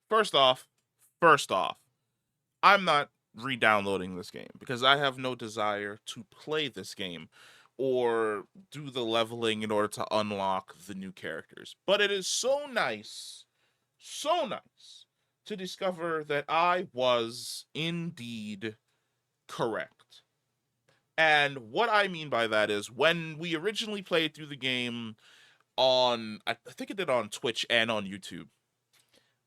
First off, first off, I'm not re-downloading this game because I have no desire to play this game or do the leveling in order to unlock the new characters. But it is so nice to discover that I was indeed correct. And what I mean by that is when we originally played through the game on, I think it did on Twitch and on YouTube,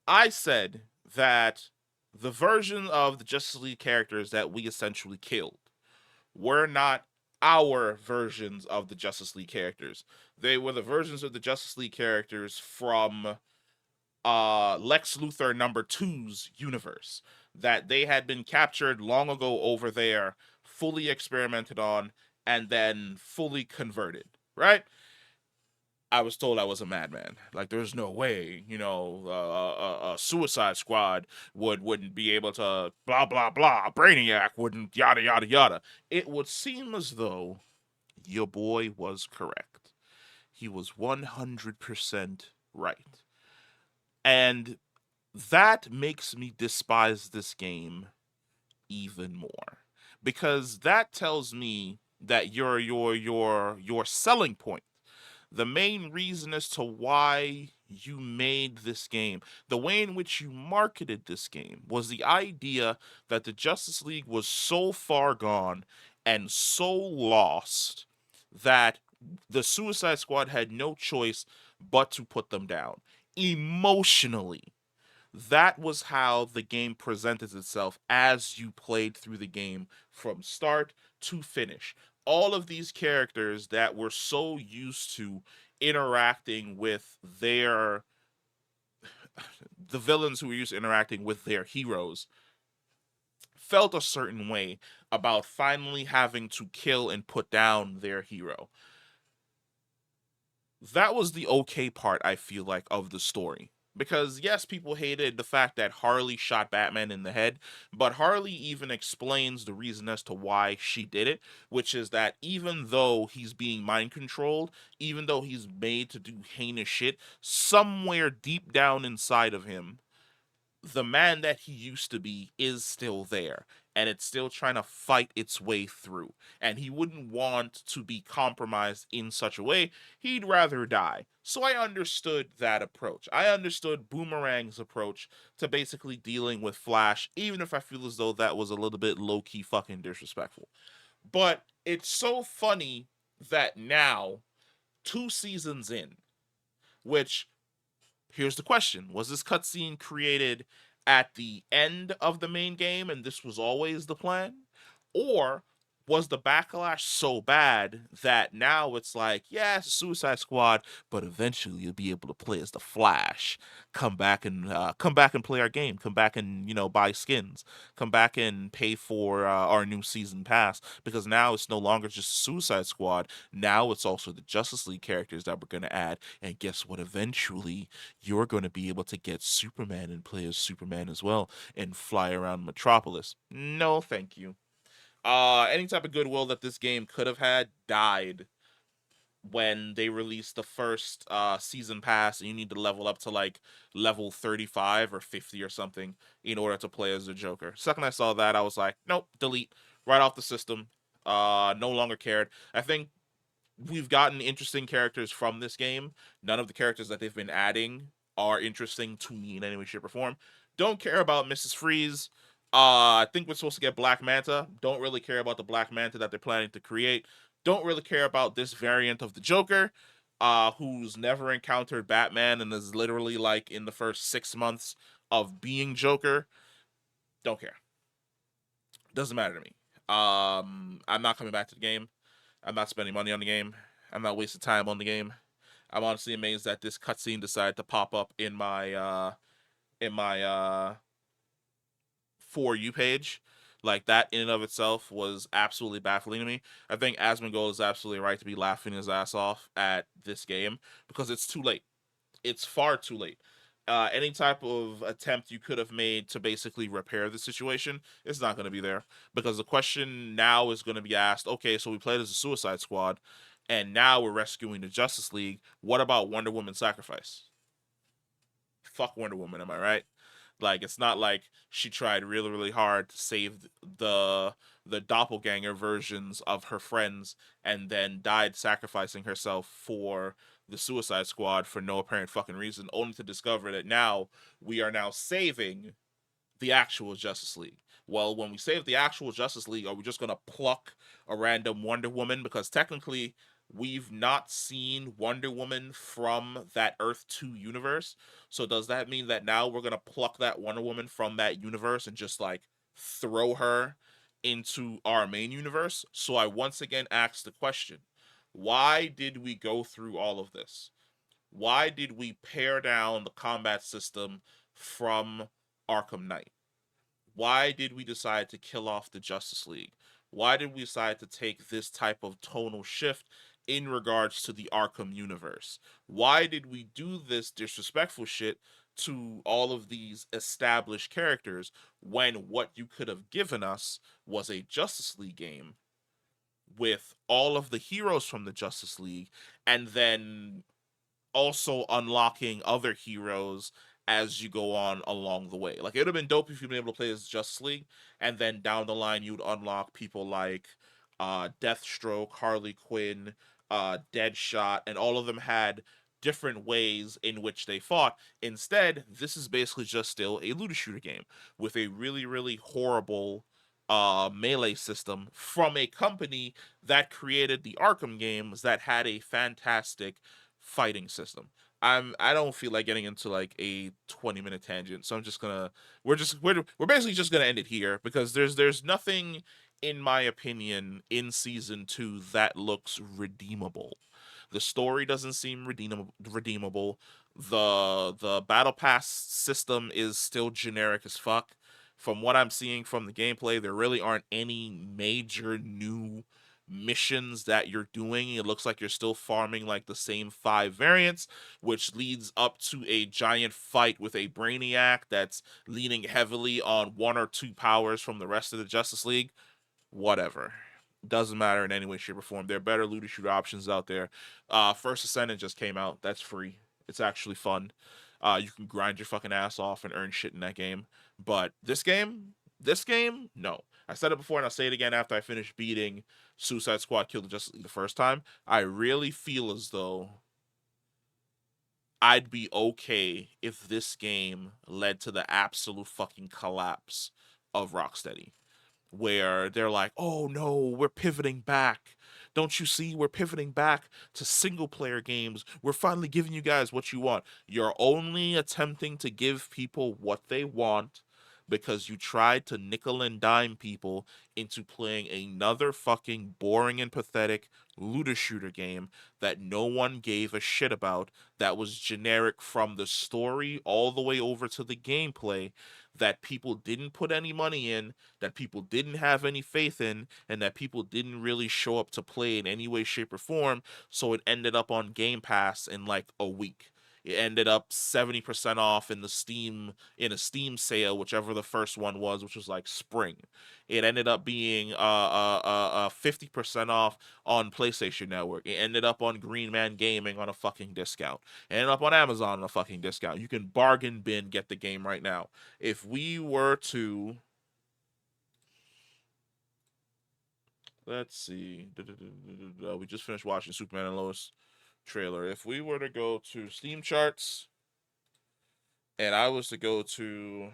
I said that the version of the Justice League characters that we essentially killed were not our versions of the Justice League characters. They were the versions of the Justice League characters from Lex Luthor number two's universe that they had been captured long ago over there, fully experimented on, and then fully converted, right? I was told I was a madman. Like, there's no way, a Suicide Squad wouldn't be able to blah blah blah. Brainiac wouldn't yada yada yada. It would seem as though your boy was correct. He was 100% right, and that makes me despise this game even more because that tells me that your selling point, the main reason as to why you made this game, the way in which you marketed this game, was the idea that the Justice League was so far gone and so lost that the Suicide Squad had no choice but to put them down emotionally. That was how the game presented itself as you played through the game from start to finish. All of these characters that were so used to interacting with the villains who were used to interacting with their heroes felt a certain way about finally having to kill and put down their hero. That was the okay part, I feel like, of the story. Because yes, people hated the fact that Harley shot Batman in the head, but Harley even explains the reason as to why she did it, which is that even though he's being mind controlled, even though he's made to do heinous shit, somewhere deep down inside of him, the man that he used to be is still there, and it's still trying to fight its way through, and he wouldn't want to be compromised in such a way. He'd rather die. So I understood that approach. I understood Boomerang's approach to basically dealing with Flash, even if I feel as though that was a little bit low-key fucking disrespectful. But it's so funny that now, 2 seasons in, which, here's the question: was this cutscene created at the end of the main game and this was always the plan? Or was the backlash so bad that now it's like, yeah, it's a Suicide Squad, but eventually you'll be able to play as the Flash. Come back and play our game. Come back and buy skins. Come back and pay for our new season pass because now it's no longer just Suicide Squad. Now it's also the Justice League characters that we're gonna add. And guess what? Eventually you're going to be able to get Superman and play as Superman as well and fly around Metropolis. No, thank you. Any type of goodwill that this game could have had died when they released the first season pass, and you need to level up to like level 35 or 50 or something in order to play as the Joker. Second I saw that, I was like, nope, delete right off the system. No longer cared. I think we've gotten interesting characters from this game. None of the characters that they've been adding are interesting to me in any way, shape, or form. Don't care about Mrs. Freeze. I think we're supposed to get Black Manta. Don't really care about the Black Manta that they're planning to create. Don't really care about this variant of the Joker, who's never encountered Batman and is literally like in the first 6 months of being Joker. Don't care. Doesn't matter to me. I'm not coming back to the game. I'm not spending money on the game. I'm not wasting time on the game. I'm honestly amazed that this cutscene decided to pop up in my for you page. Like, that in and of itself was absolutely baffling to me. I think Asmongold is absolutely right to be laughing his ass off at this game because it's too late. It's far too late. Any type of attempt you could have made to basically repair the situation is not going to be there because the question now is going to be asked, okay, so we played as a Suicide Squad and now we're rescuing the Justice League. What about Wonder Woman Sacrifice? Fuck Wonder Woman, am I right? Like it's not like she tried really really hard to save the the doppelganger versions of her friends and then died sacrificing herself for the Suicide Squad for no apparent fucking reason, only to discover that now we are now saving the actual Justice League. Well, when we save the actual Justice League, are we just gonna pluck a random Wonder Woman? Because technically, we've not seen Wonder Woman from that Earth 2 universe. So does that mean that now we're gonna pluck that Wonder Woman from that universe and just like throw her into our main universe? So I once again ask the question, why did we go through all of this? Why did we pare down the combat system from Arkham Knight? Why did we decide to kill off the Justice League? Why did we decide to take this type of tonal shift in regards to the Arkham universe? Why did we do this disrespectful shit to all of these established characters when what you could have given us was a Justice League game with all of the heroes from the Justice League and then also unlocking other heroes as you go on along the way. Like it would have been dope if you'd been able to play as Justice League, and then down the line you'd unlock people like Deathstroke, Harley Quinn, Deadshot, and all of them had different ways in which they fought. Instead, this is basically just still a looter shooter game with a really, really horrible melee system from a company that created the Arkham games that had a fantastic fighting system. I don't feel like getting into like a 20-minute tangent, so I'm just gonna we're basically just gonna end it here because there's nothing in my opinion in season 2 that looks redeemable. The story doesn't seem redeemable. The battle pass system is still generic as fuck. From what I'm seeing from the gameplay, there really aren't any major new missions that you're doing. It looks like you're still farming like the same 5 variants, which leads up to a giant fight with a Brainiac that's leaning heavily on 1 or 2 powers from the rest of the Justice League. Whatever. Doesn't matter in any way, shape, or form. There are better looter shooter options out there. First Ascendant just came out. That's free. It's actually fun. You can grind your fucking ass off and earn shit in that game. But this game, no. I said it before and I'll say it again after I finish beating Suicide Squad Kill the Justice League the first time. I really feel as though I'd be okay if this game led to the absolute fucking collapse of Rocksteady where they're like, "Oh no, we're pivoting back. Don't you see? We're pivoting back to single player games. We're finally giving you guys what you want. You're only attempting to give people what they want because you tried to nickel and dime people into playing another fucking boring and pathetic looter shooter game that no one gave a shit about, that was generic from the story all the way over to the gameplay, that people didn't put any money in, that people didn't have any faith in, and that people didn't really show up to play in any way, shape, or form. So it ended up on Game Pass in like a week. It ended up 70% off in the Steam in a Steam sale, whichever the first one was, which was like spring. It ended up being 50% off on PlayStation Network. It ended up on Green Man Gaming on a fucking discount. It ended up on Amazon on a fucking discount. You can bargain bin get the game right now. If we were to, let's see, we just finished watching Superman and Lois trailer. If we were to go to Steam charts and I was to go to,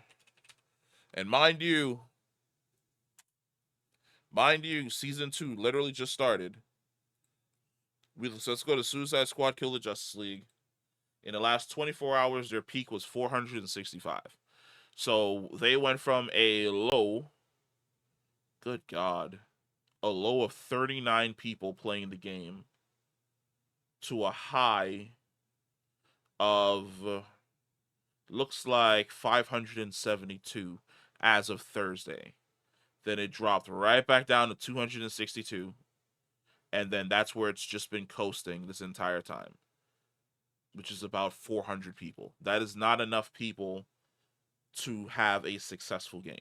and mind you, season 2 literally just started. So let's go to Suicide Squad Kill the Justice League. In the last 24 hours, their peak was 465. So they went from a low, good God, a low of 39 people playing the game to a high of looks like 572 as of Thursday. Then it dropped right back down to 262, and then that's where it's just been coasting this entire time, which is about 400 people. That is not enough people to have a successful game.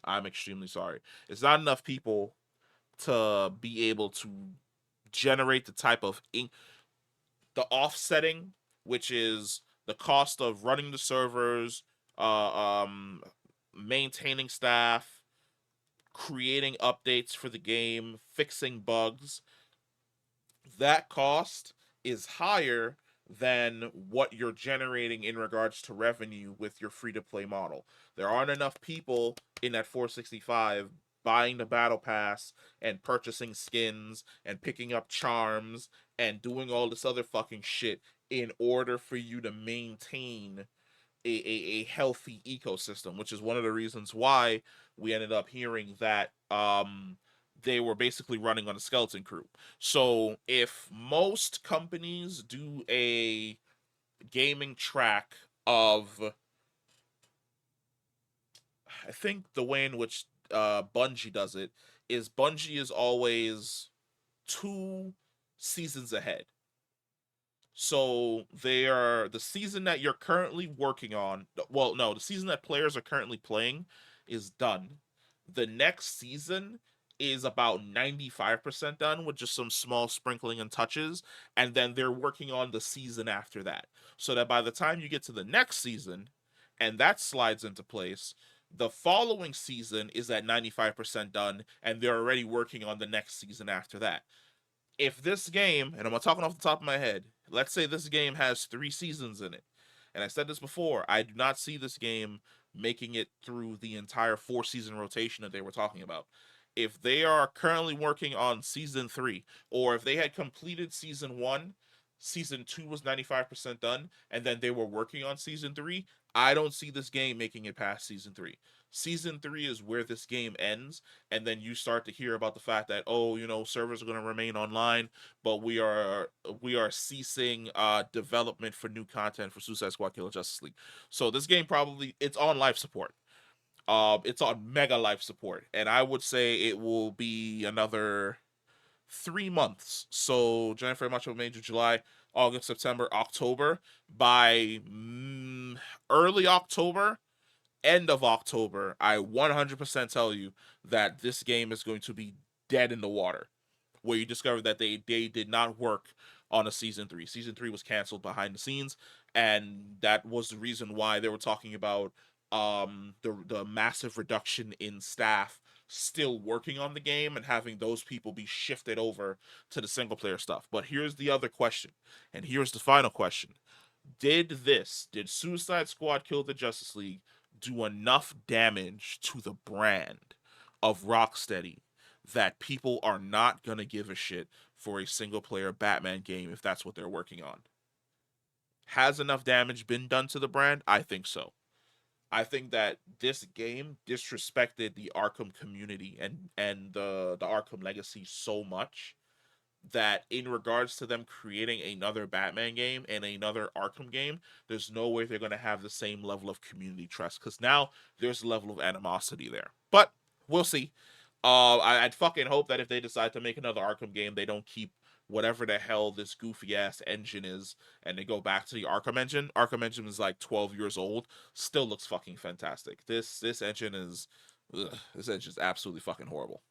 I'm extremely sorry. It's not enough people to be able to generate the type of the offsetting, which is the cost of running the servers, uh, um, maintaining staff, creating updates for the game, fixing bugs, that cost is higher than what you're generating in regards to revenue with your free to play model. There aren't enough people in that 465 buying the battle pass and purchasing skins and picking up charms and doing all this other fucking shit in order for you to maintain a healthy ecosystem, which is one of the reasons why we ended up hearing that they were basically running on a skeleton crew. So if most companies do a gaming track of, I think the way in which Bungie does it is Bungie is always 2 seasons ahead. So they are the season that you're currently working on. Well, no, the season that players are currently playing is done. The next season is about 95% done with just some small sprinkling and touches, and then they're working on the season after that. So that by the time you get to the next season and that slides into place, the following season is at 95% done and they're already working on the next season after that. If this game, and I'm talking off the top of my head, let's say this game has 3 seasons in it, and I said this before, I do not see this game making it through the entire 4 season rotation that they were talking about. If they are currently working on season 3, or if they had completed season 1, season 2 was 95% done, and then they were working on season 3, I don't see this game making it past season 3. Season 3 is where this game ends, and then you start to hear about the fact that, oh, servers are going to remain online, but we are ceasing development for new content for Suicide Squad Killer Justice League. So this game probably, it's on life support. It's on mega life support, and I would say it will be another 3 months. So January, February, March, April, May, June, July, August, September, October. By early October, end of October, I 100% tell you that this game is going to be dead in the water. Where you discover that they did not work on a season 3. Season 3 was canceled behind the scenes, and that was the reason why they were talking about the massive reduction in staff still working on the game and having those people be shifted over to the single player stuff. But here's the other question, and here's the final question. Did Suicide Squad Kill the Justice League do enough damage to the brand of Rocksteady that people are not going to give a shit for a single player Batman game if that's what they're working on? Has enough damage been done to the brand? I think so. I think that this game disrespected the Arkham community and the Arkham legacy so much that in regards to them creating another Batman game and another Arkham game, there's no way they're going to have the same level of community trust because now there's a level of animosity there. But we'll see. I'd fucking hope that if they decide to make another Arkham game, they don't keep whatever the hell this goofy ass engine is and they go back to the Arkham engine. Arkham engine is like 12 years old, still looks fucking fantastic. This engine is, this engine is absolutely fucking horrible.